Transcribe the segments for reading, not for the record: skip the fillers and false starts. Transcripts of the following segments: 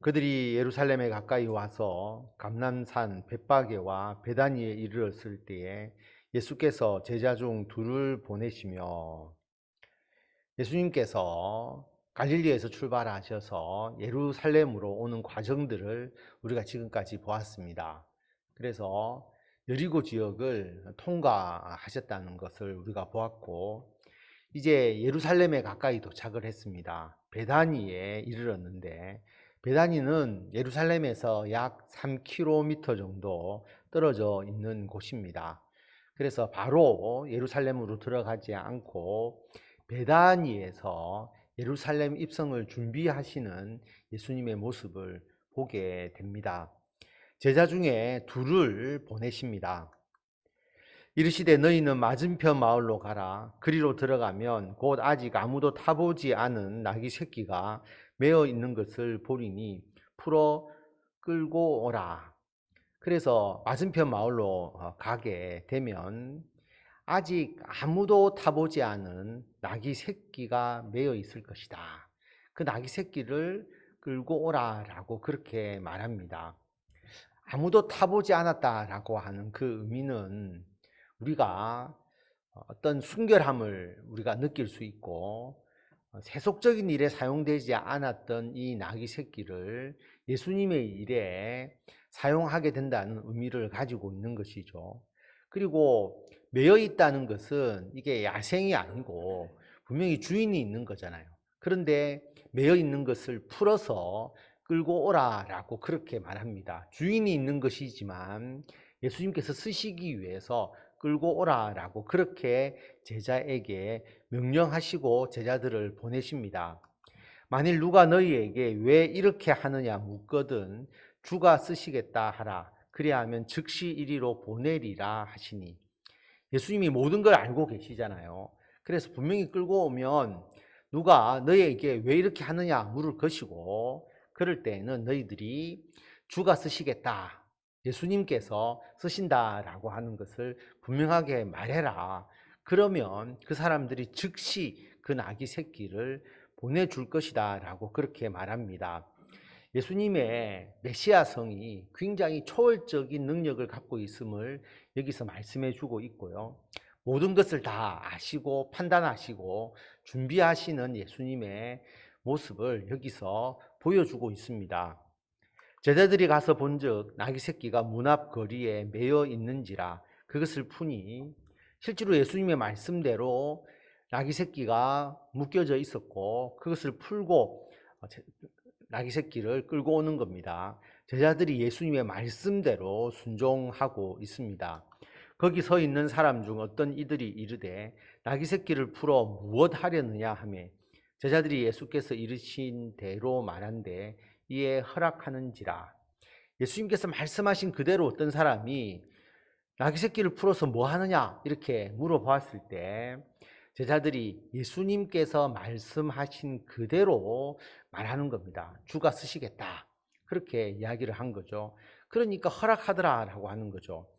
그들이 예루살렘에 가까이 와서 감람산 벳바게와 베다니에 이르렀을 때에 예수께서 제자 중 둘을 보내시며, 예수님께서 갈릴리에서 출발하셔서 예루살렘으로 오는 과정들을 우리가 지금까지 보았습니다. 그래서 여리고 지역을 통과하셨다는 것을 우리가 보았고, 이제 예루살렘에 가까이 도착을 했습니다. 베다니에 이르렀는데, 베다니는 예루살렘에서 약 3km 정도 떨어져 있는 곳입니다. 그래서 바로 예루살렘으로 들어가지 않고 베다니에서 예루살렘 입성을 준비하시는 예수님의 모습을 보게 됩니다. 제자 중에 둘을 보내십니다. 이르시되 너희는 맞은편 마을로 가라. 그리로 들어가면 곧 아직 아무도 타보지 않은 나귀 새끼가 매어 있는 것을 보리니 풀어 끌고 오라. 그래서 맞은편 마을로 가게 되면 아직 아무도 타보지 않은 나귀 새끼가 매어 있을 것이다. 그 나귀 새끼를 끌고 오라라고 그렇게 말합니다. 아무도 타보지 않았다라고 하는 그 의미는 우리가 어떤 순결함을 우리가 느낄 수 있고, 세속적인 일에 사용되지 않았던 이 나귀 새끼를 예수님의 일에 사용하게 된다는 의미를 가지고 있는 것이죠. 그리고 매여 있다는 것은 이게 야생이 아니고 분명히 주인이 있는 거잖아요. 그런데 매여 있는 것을 풀어서 끌고 오라라고 그렇게 말합니다. 주인이 있는 것이지만 예수님께서 쓰시기 위해서 끌고 오라라고 그렇게 제자에게 명령하시고 제자들을 보내십니다. 만일 누가 너희에게 왜 이렇게 하느냐 묻거든 주가 쓰시겠다 하라. 그리하면 즉시 이리로 보내리라 하시니, 예수님이 모든 걸 알고 계시잖아요. 그래서 분명히 끌고 오면 누가 너희에게 왜 이렇게 하느냐 물을 것이고, 그럴 때에는 너희들이 주가 쓰시겠다, 예수님께서 쓰신다라고 하는 것을 분명하게 말해라. 그러면 그 사람들이 즉시 그 나귀 새끼를 보내줄 것이다 라고 그렇게 말합니다. 예수님의 메시아성이 굉장히 초월적인 능력을 갖고 있음을 여기서 말씀해 주고 있고요. 모든 것을 다 아시고 판단하시고 준비하시는 예수님의 모습을 여기서 보여주고 있습니다. 제자들이 가서 본즉 나귀 새끼가 문 앞 거리에 매여 있는지라 그것을 푸니, 실제로 예수님의 말씀대로 나귀 새끼가 묶여져 있었고 그것을 풀고 나귀 새끼를 끌고 오는 겁니다. 제자들이 예수님의 말씀대로 순종하고 있습니다. 거기 서 있는 사람 중 어떤 이들이 이르되 나귀 새끼를 풀어 무엇 하려느냐 하며, 제자들이 예수께서 이르신 대로 말한대 이에 허락하는지라. 예수님께서 말씀하신 그대로 어떤 사람이 나귀 새끼를 풀어서 뭐 하느냐 이렇게 물어보았을 때 제자들이 예수님께서 말씀하신 그대로 말하는 겁니다. 주가 쓰시겠다, 그렇게 이야기를 한 거죠. 그러니까 허락하더라라고 하는 거죠.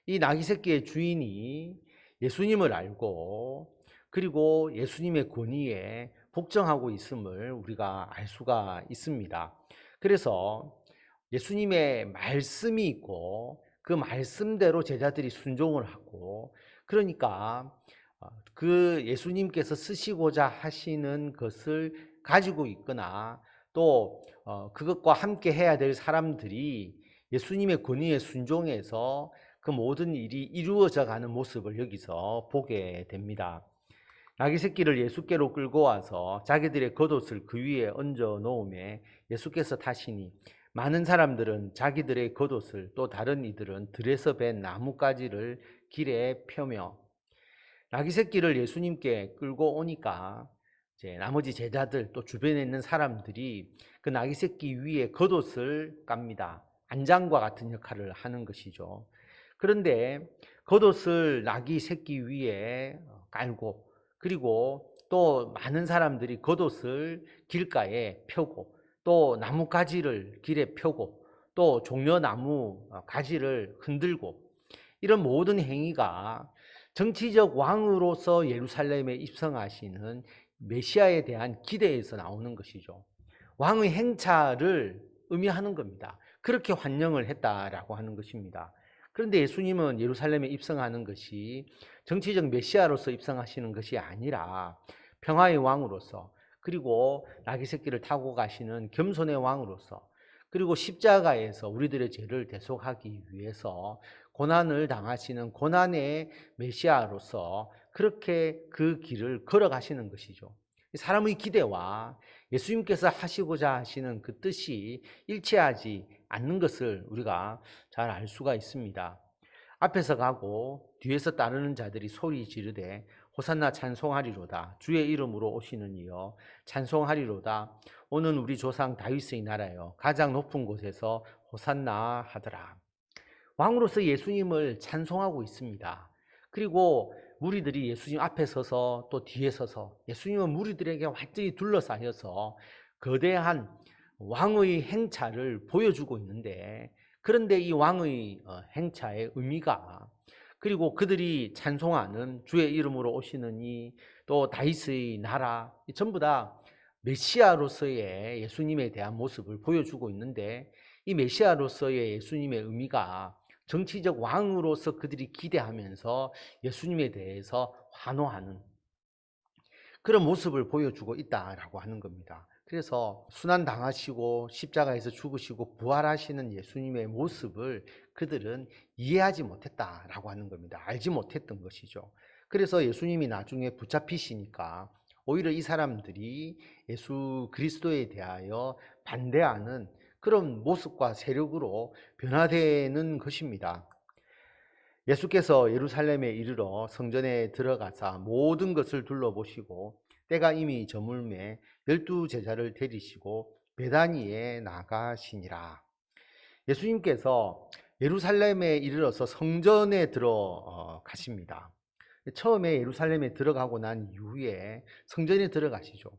이 나귀 새끼의 주인이 예수님을 알고 그리고 예수님의 권위에 복종하고 있음을 우리가 알 수가 있습니다. 그래서 예수님의 말씀이 있고 그 말씀대로 제자들이 순종을 하고, 그러니까 그 예수님께서 쓰시고자 하시는 것을 가지고 있거나 또 그것과 함께 해야 될 사람들이 예수님의 권위에 순종해서 그 모든 일이 이루어져 가는 모습을 여기서 보게 됩니다. 나귀 새끼를 예수께로 끌고 와서 자기들의 겉옷을 그 위에 얹어 놓음에 예수께서 타시니, 많은 사람들은 자기들의 겉옷을 또 다른 이들은 들에서 벤 나뭇가지를 길에 펴며, 나귀 새끼를 예수님께 끌고 오니까 이제 나머지 제자들 또 주변에 있는 사람들이 그 나귀 새끼 위에 겉옷을 깝니다. 안장과 같은 역할을 하는 것이죠. 그런데 겉옷을 나귀 새끼 위에 깔고, 그리고 또 많은 사람들이 겉옷을 길가에 펴고 또 나뭇가지를 길에 펴고 또 종려나무 가지를 흔들고, 이런 모든 행위가 정치적 왕으로서 예루살렘에 입성하시는 메시아에 대한 기대에서 나오는 것이죠. 왕의 행차를 의미하는 겁니다. 그렇게 환영을 했다라고 하는 것입니다. 그런데 예수님은 예루살렘에 입성하는 것이 정치적 메시아로서 입성하시는 것이 아니라 평화의 왕으로서, 그리고 나귀 새끼를 타고 가시는 겸손의 왕으로서, 그리고 십자가에서 우리들의 죄를 대속하기 위해서 고난을 당하시는 고난의 메시아로서 그렇게 그 길을 걸어가시는 것이죠. 사람의 기대와 예수님께서 하시고자 하시는 그 뜻이 일치하지 않는 것을 우리가 잘 알 수가 있습니다. 앞에서 가고 뒤에서 따르는 자들이 소리 지르되 호산나 찬송하리로다. 주의 이름으로 오시는 이여 찬송하리로다. 오는 우리 조상 다윗의 나라여 가장 높은 곳에서 호산나 하더라. 왕으로서 예수님을 찬송하고 있습니다. 그리고 무리들이 예수님 앞에 서서 또 뒤에 서서 예수님은 무리들에게 완전히 둘러싸여서 거대한 왕의 행차를 보여주고 있는데, 그런데 이 왕의 행차의 의미가, 그리고 그들이 찬송하는 주의 이름으로 오시는 이 또 다윗의 나라, 전부 다 메시아로서의 예수님에 대한 모습을 보여주고 있는데, 이 메시아로서의 예수님의 의미가 정치적 왕으로서 그들이 기대하면서 예수님에 대해서 환호하는 그런 모습을 보여주고 있다라고 하는 겁니다. 그래서 순환 당하시고 십자가에서 죽으시고 부활하시는 예수님의 모습을 그들은 이해하지 못했다라고 하는 겁니다. 알지 못했던 것이죠. 그래서 예수님이 나중에 붙잡히시니까 오히려 이 사람들이 예수 그리스도에 대하여 반대하는 그런 모습과 세력으로 변화되는 것입니다. 예수께서 예루살렘에 이르러 성전에 들어가사 모든 것을 둘러보시고 때가 이미 저물매 12제자를 데리시고 베다니에 나가시니라. 예수님께서 예루살렘에 이르러서 성전에 들어가십니다. 처음에 예루살렘에 들어가고 난 이후에 성전에 들어가시죠.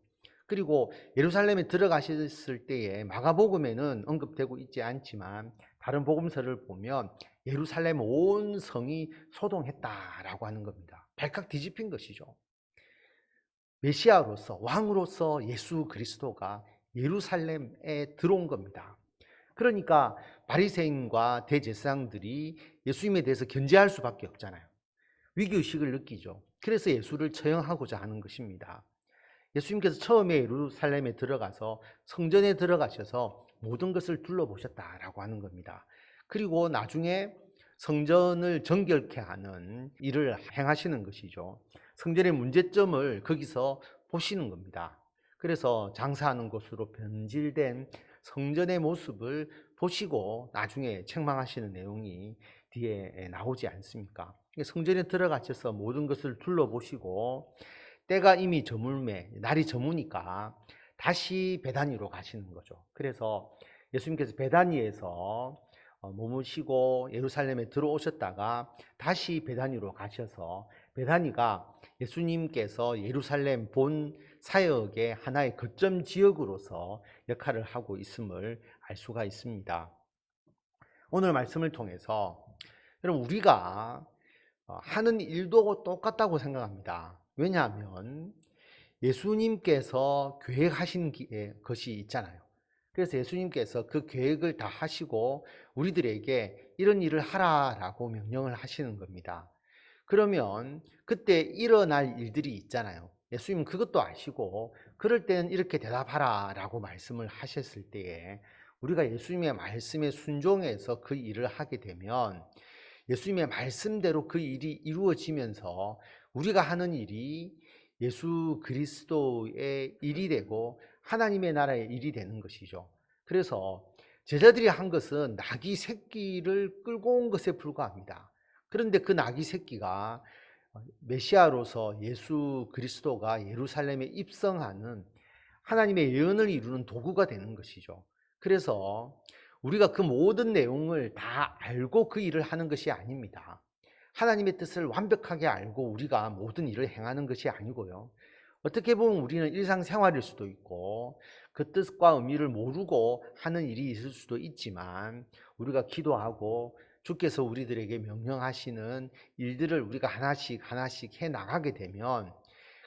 그리고 예루살렘에 들어가셨을 때에 마가복음에는 언급되고 있지 않지만 다른 복음서를 보면 예루살렘 온 성이 소동했다라고 하는 겁니다. 발칵 뒤집힌 것이죠. 메시아로서 왕으로서 예수 그리스도가 예루살렘에 들어온 겁니다. 그러니까 바리새인과 대제사장들이 예수님에 대해서 견제할 수밖에 없잖아요. 위기의식을 느끼죠. 그래서 예수를 처형하고자 하는 것입니다. 예수님께서 처음에 예루살렘에 들어가서 성전에 들어가셔서 모든 것을 둘러보셨다라고 하는 겁니다. 그리고 나중에 성전을 정결케 하는 일을 행하시는 것이죠. 성전의 문제점을 거기서 보시는 겁니다. 그래서 장사하는 곳으로 변질된 성전의 모습을 보시고 나중에 책망하시는 내용이 뒤에 나오지 않습니까? 성전에 들어가셔서 모든 것을 둘러보시고 때가 이미 저물매, 날이 저무니까 다시 베다니로 가시는 거죠. 그래서 예수님께서 베다니에서 머무시고 예루살렘에 들어오셨다가 다시 베다니로 가셔서, 베다니가 예수님께서 예루살렘 본 사역의 하나의 거점 지역으로서 역할을 하고 있음을 알 수가 있습니다. 오늘 말씀을 통해서 여러분, 우리가 하는 일도 똑같다고 생각합니다. 왜냐하면 예수님께서 계획하신 것이 있잖아요. 그래서 예수님께서 그 계획을 다 하시고 우리들에게 이런 일을 하라라고 명령을 하시는 겁니다. 그러면 그때 일어날 일들이 있잖아요. 예수님은 그것도 아시고 그럴 때는 이렇게 대답하라 라고 말씀을 하셨을 때에 우리가 예수님의 말씀에 순종해서 그 일을 하게 되면 예수님의 말씀대로 그 일이 이루어지면서 우리가 하는 일이 예수 그리스도의 일이 되고 하나님의 나라의 일이 되는 것이죠. 그래서 제자들이 한 것은 나귀 새끼를 끌고 온 것에 불과합니다. 그런데 그 나귀 새끼가 메시아로서 예수 그리스도가 예루살렘에 입성하는 하나님의 예언을 이루는 도구가 되는 것이죠. 그래서 우리가 그 모든 내용을 다 알고 그 일을 하는 것이 아닙니다. 하나님의 뜻을 완벽하게 알고 우리가 모든 일을 행하는 것이 아니고요. 어떻게 보면 우리는 일상생활일 수도 있고 그 뜻과 의미를 모르고 하는 일이 있을 수도 있지만, 우리가 기도하고 주께서 우리들에게 명령하시는 일들을 우리가 하나씩 하나씩 해 나가게 되면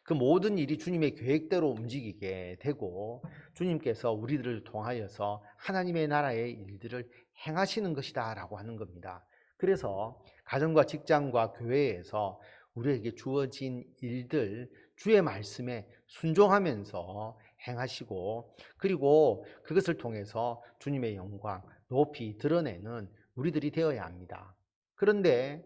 그 모든 일이 주님의 계획대로 움직이게 되고 주님께서 우리들을 통하여서 하나님의 나라의 일들을 행하시는 것이다 라고 하는 겁니다. 그래서 가정과 직장과 교회에서 우리에게 주어진 일들 주의 말씀에 순종하면서 행하시고 그리고 그것을 통해서 주님의 영광 높이 드러내는 우리들이 되어야 합니다. 그런데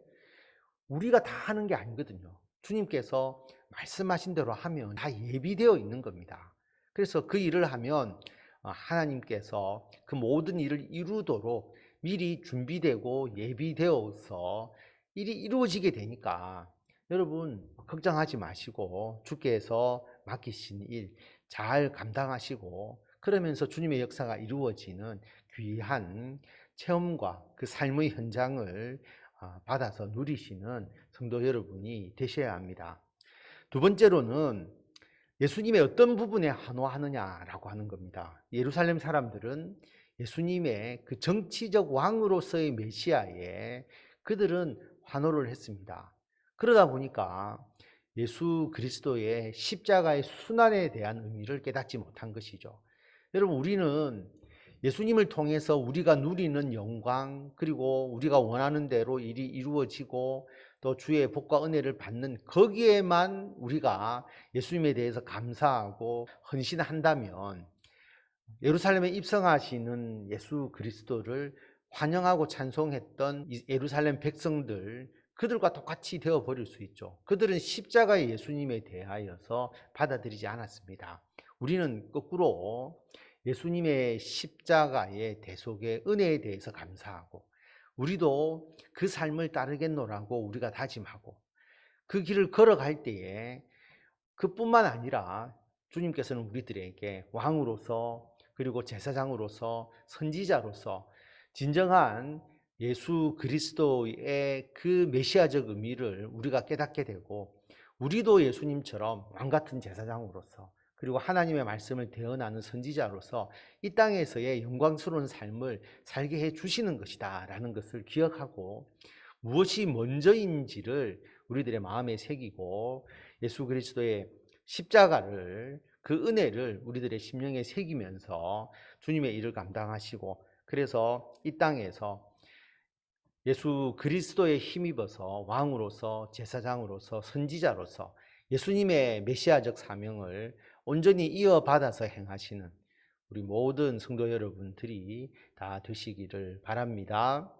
우리가 다 하는 게 아니거든요. 주님께서 말씀하신 대로 하면 다 예비되어 있는 겁니다. 그래서 그 일을 하면 하나님께서 그 모든 일을 이루도록 미리 준비되고 예비되어서 일이 이루어지게 되니까 여러분 걱정하지 마시고 주께서 맡기신 일 잘 감당하시고 그러면서 주님의 역사가 이루어지는 귀한 체험과 그 삶의 현장을 받아서 누리시는 성도 여러분이 되셔야 합니다. 두 번째로는 예수님의 어떤 부분에 환호하느냐라고 하는 겁니다. 예루살렘 사람들은 예수님의 그 정치적 왕으로서의 메시아에 그들은 환호를 했습니다. 그러다 보니까 예수 그리스도의 십자가의 순환에 대한 의미를 깨닫지 못한 것이죠. 여러분 우리는 예수님을 통해서 우리가 누리는 영광 그리고 우리가 원하는 대로 일이 이루어지고 또 주의 복과 은혜를 받는 거기에만 우리가 예수님에 대해서 감사하고 헌신한다면 예루살렘에 입성하시는 예수 그리스도를 환영하고 찬송했던 예루살렘 백성들 그들과 똑같이 되어버릴 수 있죠. 그들은 십자가의 예수님에 대하여서 받아들이지 않았습니다. 우리는 거꾸로 예수님의 십자가의 대속의 은혜에 대해서 감사하고 우리도 그 삶을 따르겠노라고 우리가 다짐하고 그 길을 걸어갈 때에 그뿐만 아니라 주님께서는 우리들에게 왕으로서 그리고 제사장으로서 선지자로서 진정한 예수 그리스도의 그 메시아적 의미를 우리가 깨닫게 되고 우리도 예수님처럼 왕같은 제사장으로서 그리고 하나님의 말씀을 대언하는 선지자로서 이 땅에서의 영광스러운 삶을 살게 해 주시는 것이다 라는 것을 기억하고 무엇이 먼저인지를 우리들의 마음에 새기고 예수 그리스도의 십자가를 그 은혜를 우리들의 심령에 새기면서 주님의 일을 감당하시고 그래서 이 땅에서 예수 그리스도에 힘입어서 왕으로서 제사장으로서 선지자로서 예수님의 메시아적 사명을 온전히 이어받아서 행하시는 우리 모든 성도 여러분들이 다 되시기를 바랍니다.